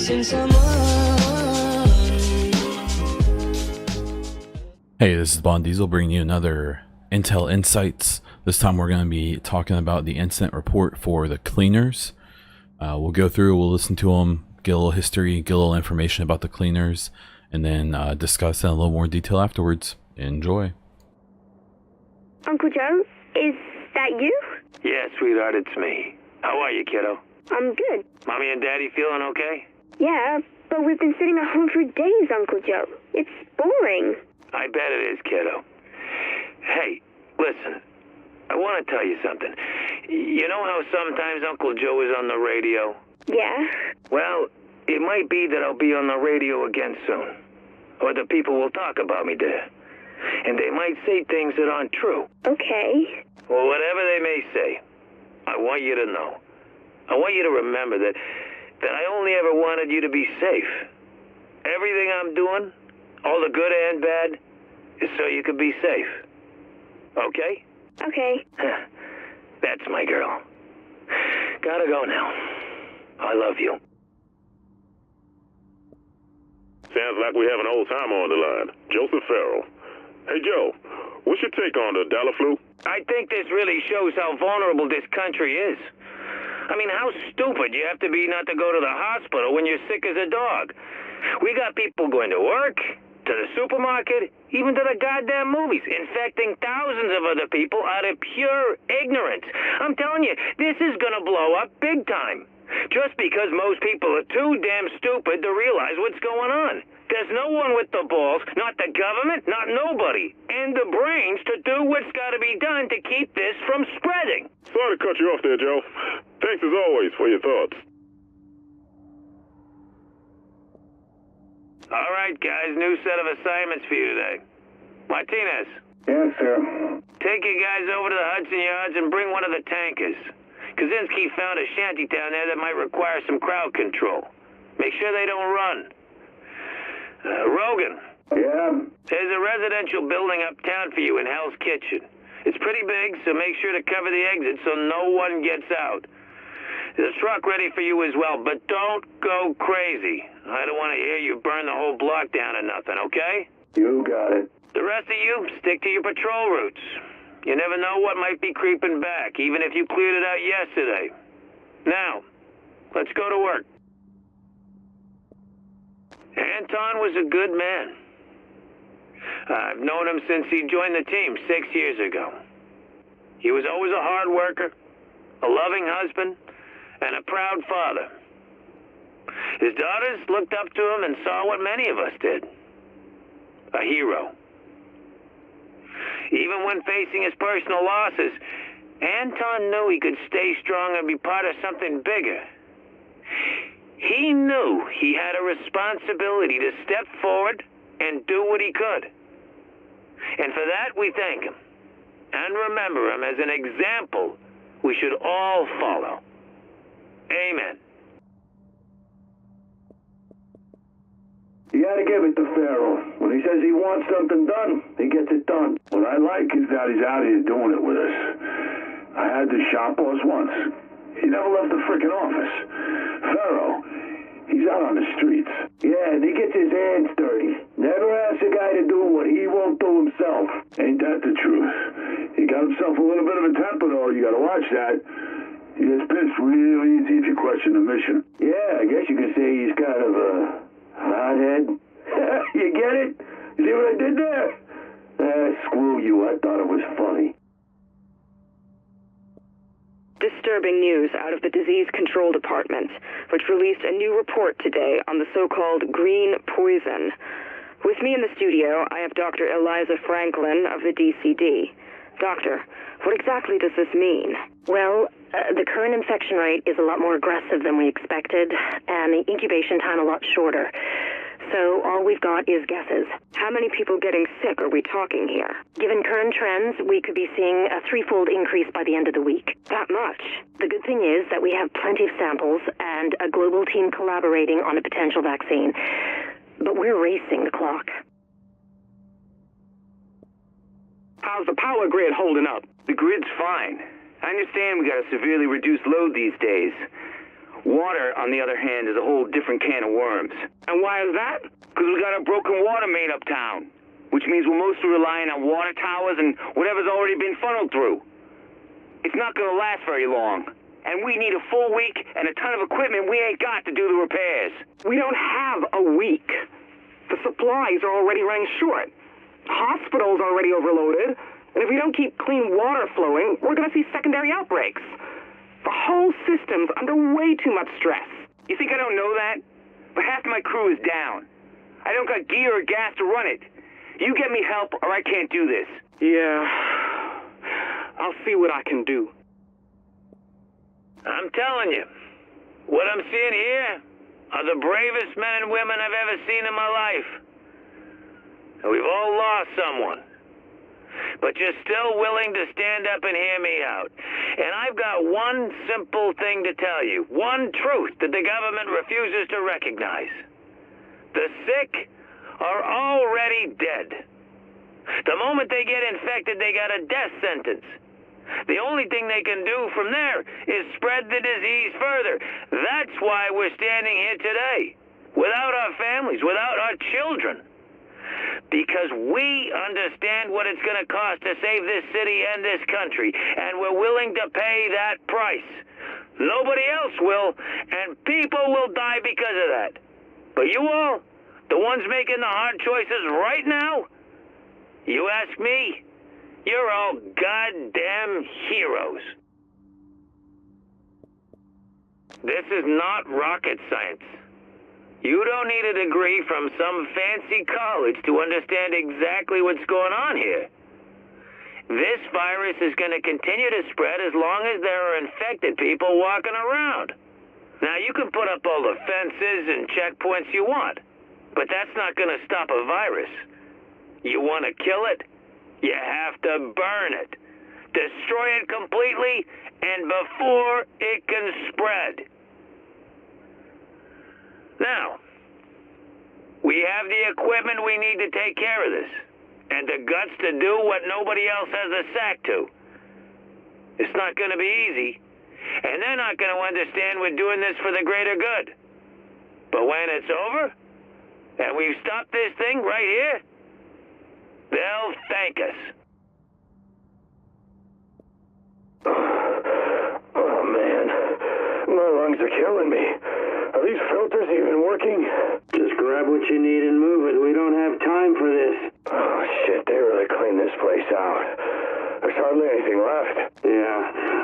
Hey, this is Bond Diesel bringing you another Intel Insights. This time we're going to be talking about the incident report for the cleaners. We'll go through, we'll listen to them, get a little history, get a little information about the cleaners, and then discuss in a little more detail afterwards. Enjoy. Uncle Joe, is that you? Yeah, sweetheart, it's me. How are you, kiddo? I'm good. Mommy and Daddy feeling okay? Yeah, but we've been sitting 100 days, Uncle Joe. It's boring. I bet it is, kiddo. Hey, listen, I want to tell you something. You know how sometimes Uncle Joe is on the radio? Yeah? Well, it might be that I'll be on the radio again soon. Or the people will talk about me there. And they might say things that aren't true. Okay. Well, whatever they may say, I want you to know. I want you to remember that I only ever wanted you to be safe. Everything I'm doing, all the good and bad, is so you could be safe. Okay? Okay. That's my girl. Gotta go now. I love you. Sounds like we have an old timer on the line. Joseph Farrell. Hey, Joe, what's your take on the dollar flu? I think this really shows how vulnerable this country is. I mean, how stupid you have to be not to go to the hospital when you're sick as a dog. We got people going to work, to the supermarket, even to the goddamn movies, infecting thousands of other people out of pure ignorance. I'm telling you, this is gonna blow up big time. Just because most people are too damn stupid to realize what's going on. There's no one with the balls, not the government, not nobody, and the brains to do what's gotta be done to keep this from spreading. Sorry to cut you off there, Joe. Thanks as always for your thoughts. All right, guys, new set of assignments for you today. Martinez. Yes, sir. Take you guys over to the Hudson Yards and bring one of the tankers. Kaczynski found a shanty down there that might require some crowd control. Make sure they don't run. Rogan. Yeah? There's a residential building uptown for you in Hell's Kitchen. It's pretty big, so make sure to cover the exit so no one gets out. There's a truck ready for you as well, but don't go crazy. I don't want to hear you burn the whole block down or nothing, okay? You got it. The rest of you, stick to your patrol routes. You never know what might be creeping back, even if you cleared it out yesterday. Now, let's go to work. Anton was a good man. I've known him since he joined the team 6 years ago. He was always a hard worker, a loving husband, and a proud father. His daughters looked up to him and saw what many of us did. A hero. Even when facing his personal losses, Anton knew he could stay strong and be part of something bigger. He knew he had a responsibility to step forward and do what he could. And for that, we thank him. And remember him as an example we should all follow. Amen. You gotta give it to Farrell. When he says he wants something done, he gets it done. What I like is that he's out here doing it with us. I had the shop boss once. He never left the frickin' office. Farrell, he's out on the streets. Yeah, and he gets his hands dirty. Never asks a guy to do what he won't do himself. Ain't that the truth? He got himself a little bit of a temper, though. You gotta watch that. He gets pissed real easy if you question the mission. Yeah, I guess you could say he's kind of a hothead. You get it? You see what I did there? Screw you. I thought it was funny. Disturbing news out of the Disease Control Department, which released a new report today on the so-called green poison. With me in the studio, I have Dr. Eliza Franklin of the DCD. Doctor, what exactly does this mean? Well, the current infection rate is a lot more aggressive than we expected, and the incubation time a lot shorter. So all we've got is guesses. How many people getting sick are we talking here? Given current trends, we could be seeing a threefold increase by the end of the week. That much? The good thing is that we have plenty of samples and a global team collaborating on a potential vaccine. But we're racing the clock. How's the power grid holding up? The grid's fine. I understand we got a severely reduced load these days. Water, on the other hand, is a whole different can of worms. And why is that? Because we got a broken water main uptown, which means we're mostly relying on water towers and whatever's already been funneled through. It's not going to last very long. And we need a full week and a ton of equipment we ain't got to do the repairs. We don't have a week. The supplies are already running short. Hospitals are already overloaded. And if we don't keep clean water flowing, we're going to see secondary outbreaks. The whole system's under way too much stress. You think I don't know that? But half my crew is down. I don't got gear or gas to run it. You get me help or I can't do this. Yeah. I'll see what I can do. I'm telling you, what I'm seeing here are the bravest men and women I've ever seen in my life. And we've all lost someone. But you're still willing to stand up and hear me out. And I've got one simple thing to tell you. One truth that the government refuses to recognize. The sick are already dead. The moment they get infected, they got a death sentence. The only thing they can do from there is spread the disease further. That's why we're standing here today. Without our families, without our children. Because we understand what it's going to cost to save this city and this country. And we're willing to pay that price. Nobody else will. And people will die because of that. But you all, the ones making the hard choices right now, you ask me, you're all goddamn heroes. This is not rocket science. You don't need a degree from some fancy college to understand exactly what's going on here. This virus is going to continue to spread as long as there are infected people walking around. Now, you can put up all the fences and checkpoints you want, but that's not going to stop a virus. You want to kill it? You have to burn it. Destroy it completely and before it can spread. Now, we have the equipment we need to take care of this, and the guts to do what nobody else has a sack to. It's not going to be easy, and they're not going to understand we're doing this for the greater good. But when it's over, and we've stopped this thing right here, they'll thank us. Oh, man. My lungs are killing me. Are these filters even working? Just grab what you need and move it. We don't have time for this. Oh, shit. They really cleaned this place out. There's hardly anything left. Yeah,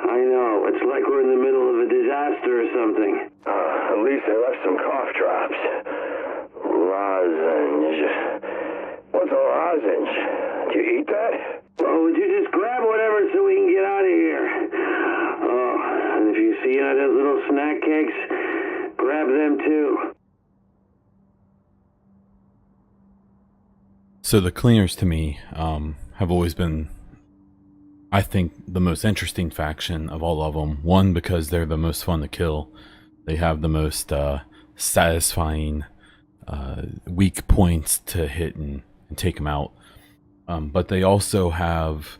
I know. It's like we're in the middle of a disaster or something. At least they left some cough drops. Lozenge. What's a lozenge? Do you eat that? Oh, would you just grab whatever so we can get out of here? Oh, and if you see any of those little snack cakes, grab them too. So the cleaners to me have always been, I think, the most interesting faction of all of them. One, because they're the most fun to kill. They have the most satisfying weak points to hit and take them out. But they also have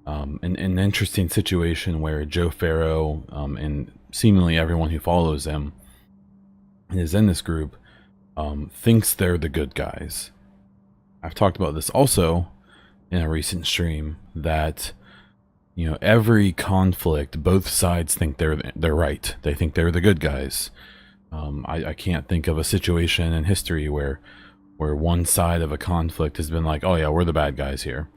an interesting situation where Joe Farrow and seemingly everyone who follows him and is in this group thinks they're the good guys. I've talked about this also in a recent stream that, you know, every conflict, both sides think they're right. They think they're the good guys. I can't think of a situation in history where one side of a conflict has been like, oh yeah, we're the bad guys here.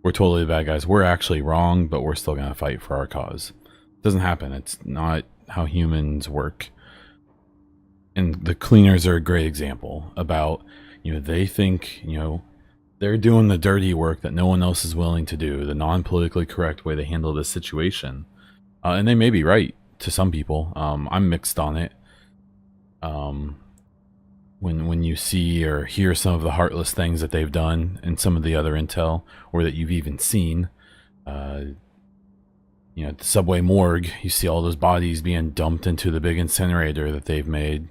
We're totally the bad guys. We're actually wrong, but we're still going to fight for our cause. It doesn't happen. It's not how humans work. And the cleaners are a great example about, you know, they think, you know, they're doing the dirty work that no one else is willing to do, the non-politically correct way to handle this situation. And they may be right to some people. I'm mixed on it. When you see or hear some of the heartless things that they've done and some of the other intel, or that you've even seen, you know, at the subway morgue, you see all those bodies being dumped into the big incinerator that they've made.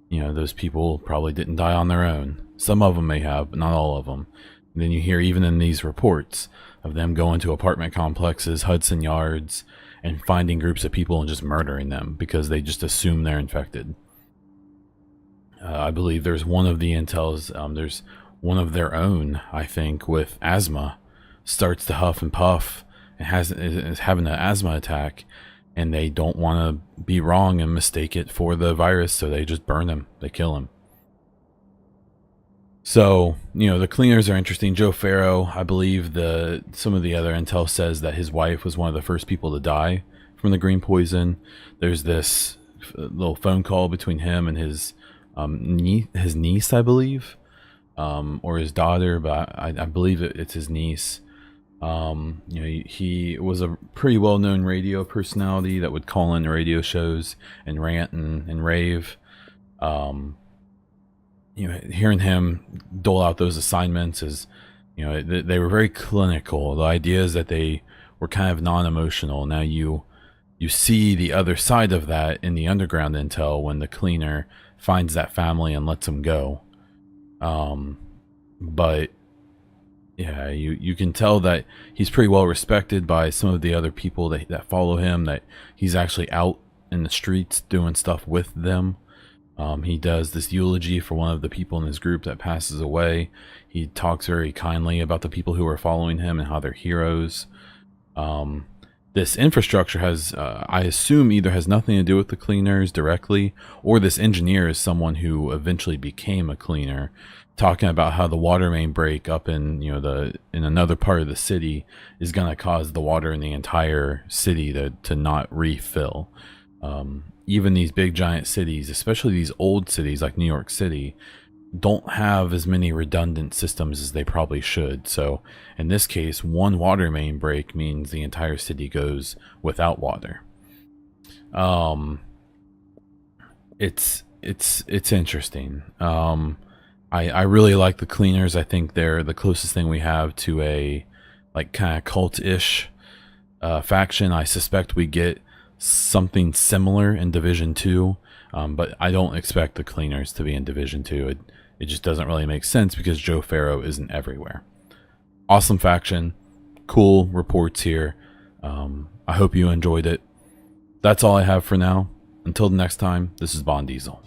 You know, those people probably didn't die on their own. Some of them may have, but not all of them. And then you hear even in these reports of them going to apartment complexes, Hudson Yards, and finding groups of people and just murdering them because they just assume they're infected. I believe there's one of the intels, there's one of their own, I think, with asthma, starts to huff and puff and is having an asthma attack, and they don't want to be wrong and mistake it for the virus, so they just burn him, they kill him. So, you know, the cleaners are interesting. Joe Farrow, I believe some of the other intel says that his wife was one of the first people to die from the green poison. There's this little phone call between him and his niece, I believe, or his daughter, but I believe it's his niece. You know, he was a pretty well-known radio personality that would call in radio shows and rant and rave. You know, hearing him dole out those assignments is, you know, they were very clinical. The idea is that they were kind of non-emotional. Now you see the other side of that in the underground intel when the cleaner finds that family and lets them go. But yeah, you can tell that he's pretty well respected by some of the other people that follow him, that he's actually out in the streets doing stuff with them. He does this eulogy for one of the people in his group that passes away. He talks very kindly about the people who are following him and how they're heroes. This infrastructure has, I assume, either has nothing to do with the cleaners directly, or this engineer is someone who eventually became a cleaner, talking about how the water main break up in, you know, in another part of the city is going to cause the water in the entire city to not refill. Even these big giant cities, especially these old cities like New York City, don't have as many redundant systems as they probably should. So in this case, one water main break means the entire city goes without water. It's interesting. I really like the cleaners. I think they're the closest thing we have to a like kind of cult-ish faction. I suspect we get something similar in Division 2, but I don't expect the cleaners to be in Division 2. It just doesn't really make sense because Joe Farrow isn't everywhere. Awesome faction, cool reports here. I hope you enjoyed it. That's all I have for now. Until the next time, this is Bond Diesel.